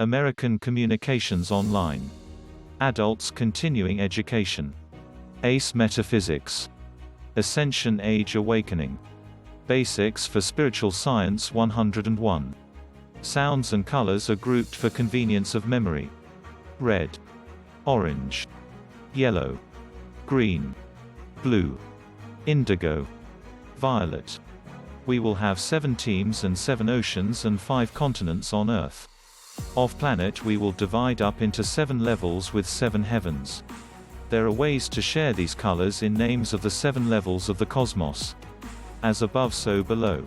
American Communications Online. Adults Continuing Education. ACE Metaphysics. Ascension Age Awakening. Basics for Spiritual Science 101. Sounds and colors are grouped for convenience of memory. Red, orange, yellow, green, blue, indigo, violet. We will have 7 teams and 7 oceans and 5 continents on Earth. Off-planet we will divide up into 7 levels with 7 heavens. There are ways to share these colors in names of the 7 levels of the cosmos. As above so below.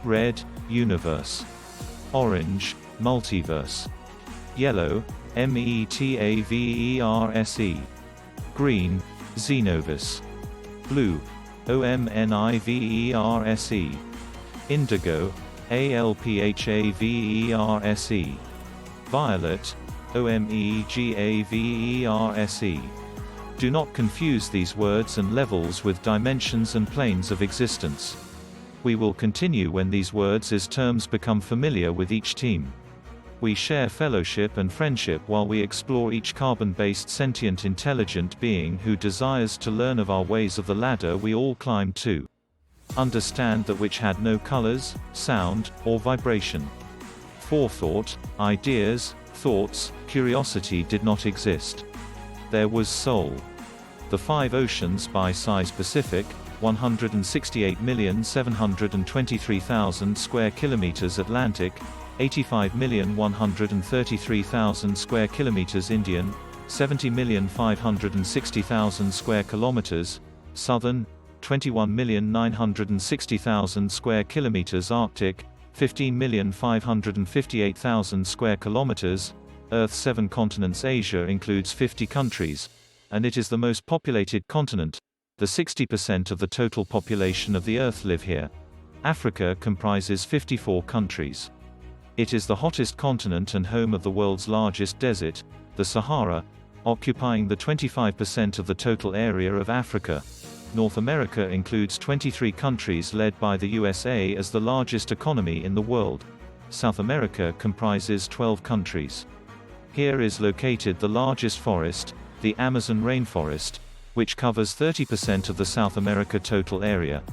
Red, universe. Orange, multiverse. Yellow, metaverse. Green, xenoverse. Blue, omniverse. Indigo, alphaverse. Violet, omegaverse. Do not confuse these words and levels with dimensions and planes of existence. We will continue when these words as terms become familiar with each team. We share fellowship and friendship while we explore each carbon-based sentient intelligent being who desires to learn of our ways of the ladder we all climb to. Understand that which had no colors, sound, or vibration. Forethought, ideas, thoughts, curiosity did not exist. There was soul. The 5 oceans by size: Pacific, 168,723,000 square kilometers; Atlantic, 85,133,000 square kilometers; Indian, 70,560,000 square kilometers; Southern, 21,960,000 square kilometers; Arctic, 15,558,000 square kilometers. Earth's 7 continents. Asia includes 50 countries, and it is the most populated continent. The 60% of the total population of the Earth live here. Africa comprises 54 countries. It is the hottest continent and home of the world's largest desert, the Sahara, occupying the 25% of the total area of Africa. North America includes 23 countries led by the USA as the largest economy in the world. South America comprises 12 countries. Here is located the largest forest, the Amazon rainforest, which covers 30% of the South America total area.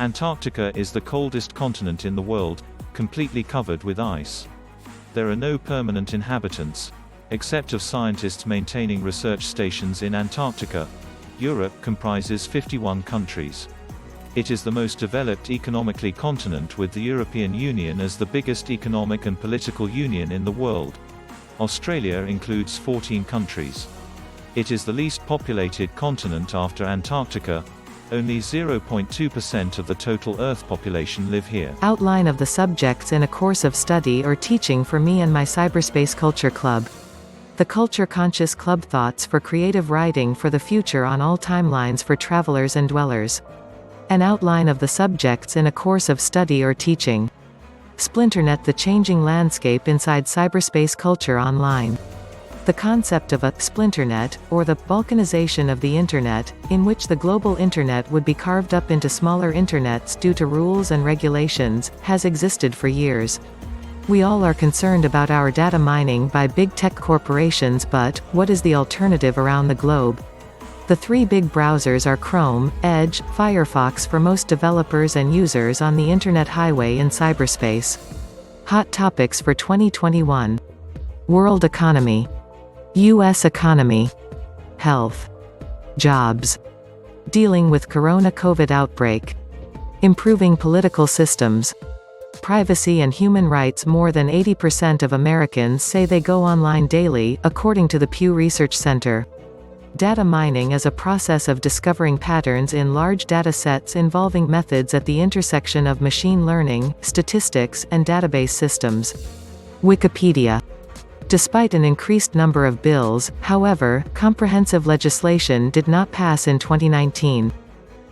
Antarctica is the coldest continent in the world, completely covered with ice. There are no permanent inhabitants, except of scientists maintaining research stations in Antarctica. Europe comprises 51 countries. It is the most developed economically continent, with the European Union as the biggest economic and political union in the world. Australia includes 14 countries. It is the least populated continent after Antarctica. Only 0.2% of the total Earth population live here. Outline of the subjects in a course of study or teaching for me and my Cyberspace Culture Club. The Culture Conscious Club: thoughts for creative writing for the future on all timelines for travelers and dwellers. An outline of the subjects in a course of study or teaching. Splinternet: the changing landscape inside cyberspace culture online. The concept of a splinternet, or the balkanization of the Internet, in which the global Internet would be carved up into smaller internets due to rules and regulations, has existed for years. We all are concerned about our data mining by big tech corporations, but what is the alternative around the globe? The 3 big browsers are Chrome, Edge, Firefox for most developers and users on the Internet highway in cyberspace. Hot topics for 2021. World economy. U.S. economy. Health. Jobs. Dealing with Corona/COVID outbreak. Improving political systems. Privacy and human rights. More than 80% of Americans say they go online daily, according to the Pew Research Center. Data mining is a process of discovering patterns in large data sets involving methods at the intersection of machine learning, statistics, and database systems. Wikipedia. Despite an increased number of bills, however, comprehensive legislation did not pass in 2019.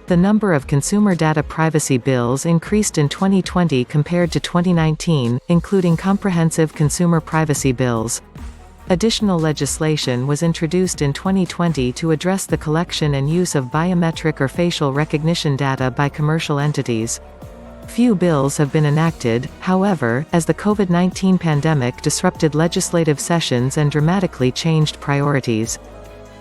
The number of consumer data privacy bills increased in 2020 compared to 2019, including comprehensive consumer privacy bills. Additional legislation was introduced in 2020 to address the collection and use of biometric or facial recognition data by commercial entities. Few bills have been enacted, however, as the COVID-19 pandemic disrupted legislative sessions and dramatically changed priorities.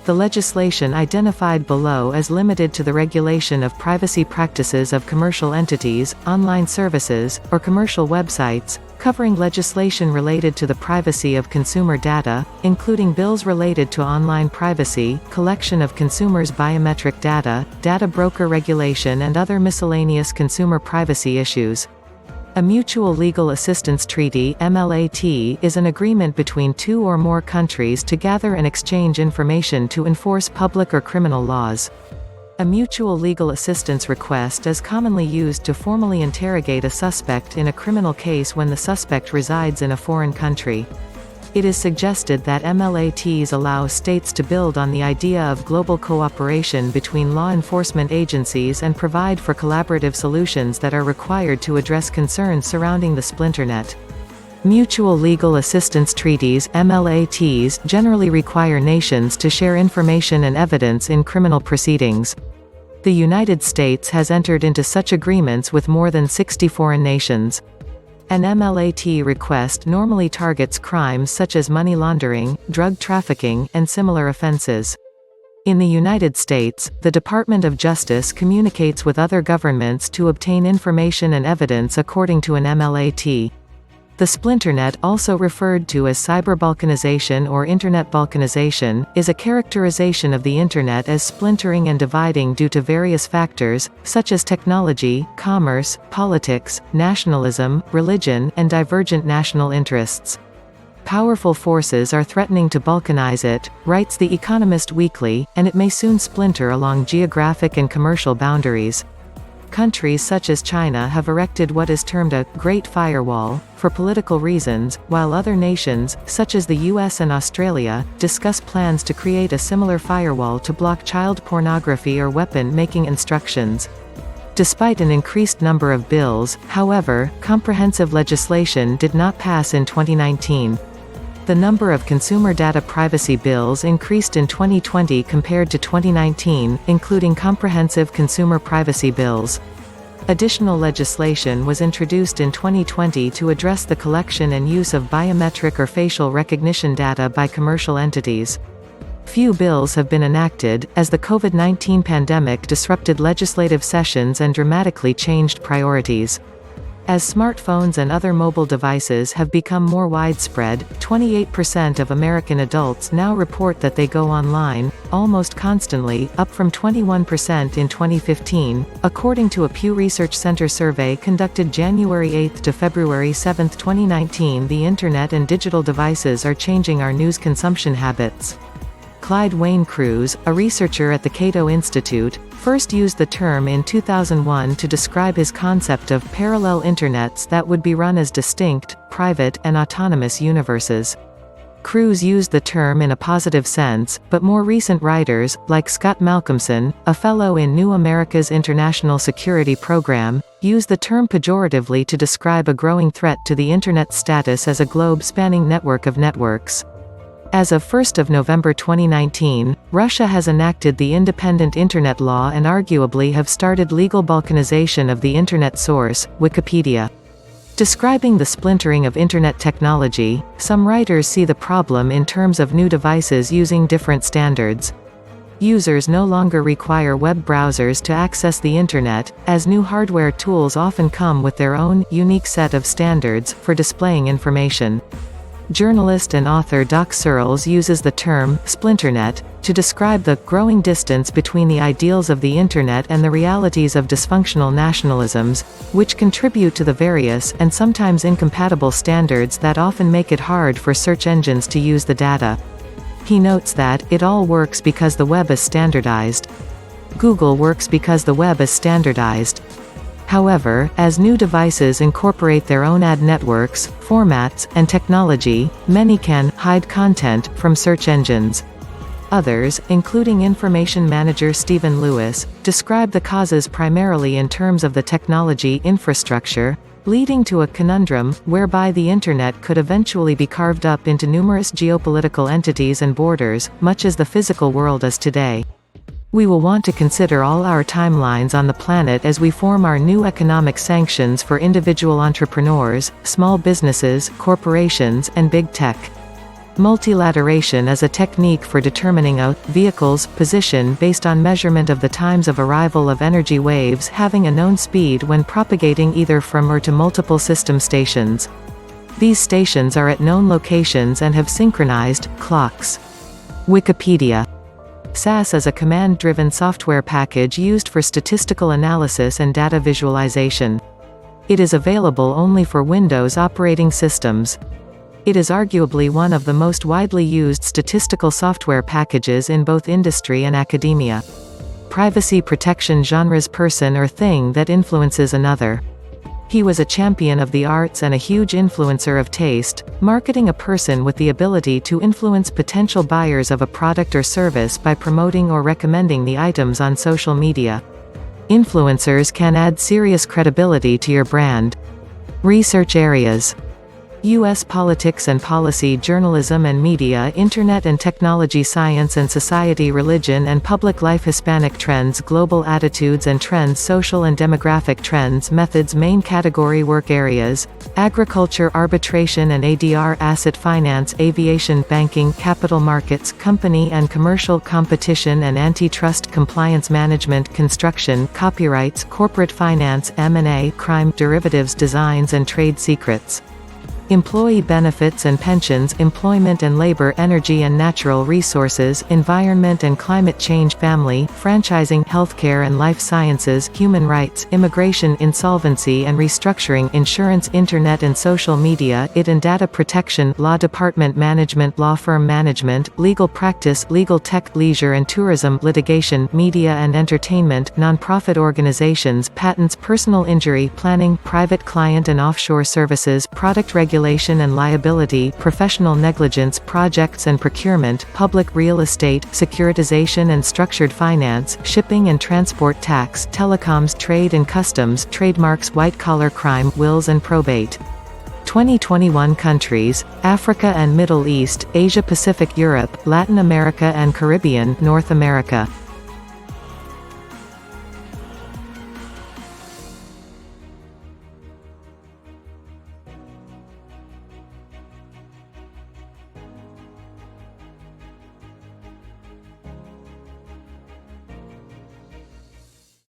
The legislation identified below is limited to the regulation of privacy practices of commercial entities, online services, or commercial websites, covering legislation related to the privacy of consumer data, including bills related to online privacy, collection of consumers' biometric data, data broker regulation and other miscellaneous consumer privacy issues. A Mutual Legal Assistance Treaty (MLAT) is an agreement between two or more countries to gather and exchange information to enforce public or criminal laws. A mutual legal assistance request is commonly used to formally interrogate a suspect in a criminal case when the suspect resides in a foreign country. It is suggested that MLATs allow states to build on the idea of global cooperation between law enforcement agencies and provide for collaborative solutions that are required to address concerns surrounding the splinternet. Mutual Legal Assistance Treaties (MLATs) generally require nations to share information and evidence in criminal proceedings. The United States has entered into such agreements with more than 60 foreign nations. An MLAT request normally targets crimes such as money laundering, drug trafficking, and similar offenses. In the United States, the Department of Justice communicates with other governments to obtain information and evidence according to an MLAT. The splinternet, also referred to as cyberbalkanization or internet balkanization, is a characterization of the Internet as splintering and dividing due to various factors, such as technology, commerce, politics, nationalism, religion, and divergent national interests. Powerful forces are threatening to balkanize it, writes The Economist Weekly, and it may soon splinter along geographic and commercial boundaries. Countries such as China have erected what is termed a Great Firewall for political reasons, while other nations, such as the US and Australia, discuss plans to create a similar firewall to block child pornography or weapon-making instructions. Despite an increased number of bills, however, comprehensive legislation did not pass in 2019. The number of consumer data privacy bills increased in 2020 compared to 2019, including comprehensive consumer privacy bills. Additional legislation was introduced in 2020 to address the collection and use of biometric or facial recognition data by commercial entities. Few bills have been enacted, as the COVID-19 pandemic disrupted legislative sessions and dramatically changed priorities. As smartphones and other mobile devices have become more widespread, 28% of American adults now report that they go online, almost constantly, up from 21% in 2015, according to a Pew Research Center survey conducted January 8 to February 7, 2019. The Internet and digital devices are changing our news consumption habits. Clyde Wayne Cruz, a researcher at the Cato Institute, first used the term in 2001 to describe his concept of parallel internets that would be run as distinct, private, and autonomous universes. Cruz used the term in a positive sense, but more recent writers, like Scott Malcolmson, a fellow in New America's International Security Program, use the term pejoratively to describe a growing threat to the Internet's status as a globe-spanning network of networks. As of 1 November 2019, Russia has enacted the Independent Internet Law and arguably have started legal balkanization of the Internet source, Wikipedia. Describing the splintering of Internet technology, some writers see the problem in terms of new devices using different standards. Users no longer require web browsers to access the Internet, as new hardware tools often come with their own, unique set of standards for displaying information. Journalist and author Doc Searles uses the term splinternet to describe the growing distance between the ideals of the Internet and the realities of dysfunctional nationalisms, which contribute to the various and sometimes incompatible standards that often make it hard for search engines to use the data. He notes that it all works because the web is standardized. Google works because the web is standardized. However, as new devices incorporate their own ad networks, formats, and technology, many can hide content from search engines. Others, including information manager Stephen Lewis, describe the causes primarily in terms of the technology infrastructure, leading to a conundrum whereby the Internet could eventually be carved up into numerous geopolitical entities and borders, much as the physical world is today. We will want to consider all our timelines on the planet as we form our new economic sanctions for individual entrepreneurs, small businesses, corporations, and big tech. Multilateration is a technique for determining a vehicle's position based on measurement of the times of arrival of energy waves having a known speed when propagating either from or to multiple system stations. These stations are at known locations and have synchronized clocks. Wikipedia. SAS is a command-driven software package used for statistical analysis and data visualization. It is available only for Windows operating systems. It is arguably one of the most widely used statistical software packages in both industry and academia. Privacy protection genres person or thing that influences another. He was a champion of the arts and a huge influencer of taste, marketing a person with the ability to influence potential buyers of a product or service by promoting or recommending the items on social media. Influencers can add serious credibility to your brand. Research areas: U.S. politics and policy, journalism and media, internet and technology, science and society, religion and public life, Hispanic trends, global attitudes and trends, social and demographic trends, methods. Main category work areas: agriculture, arbitration and ADR, asset finance, aviation, banking, capital markets, company and commercial competition and antitrust, compliance management, construction, copyrights, corporate finance, M&A, crime, derivatives, designs and trade secrets. Employee benefits and pensions, employment and labor, energy and natural resources, environment and climate change, family, franchising, healthcare and life sciences, human rights, immigration, insolvency and restructuring, insurance, internet and social media, IT and data protection, law department management, law firm management, legal practice, legal tech, leisure and tourism, litigation, media and entertainment, nonprofit organizations, patents, personal injury planning, private client and offshore services, product regulation and liability, professional negligence, projects and procurement, public real estate, securitization and structured finance, shipping and transport, tax, telecoms, trade and customs, trademarks, white-collar crime, wills and probate. 2021 countries: Africa and Middle East, Asia Pacific, Europe, Latin America and Caribbean, North America.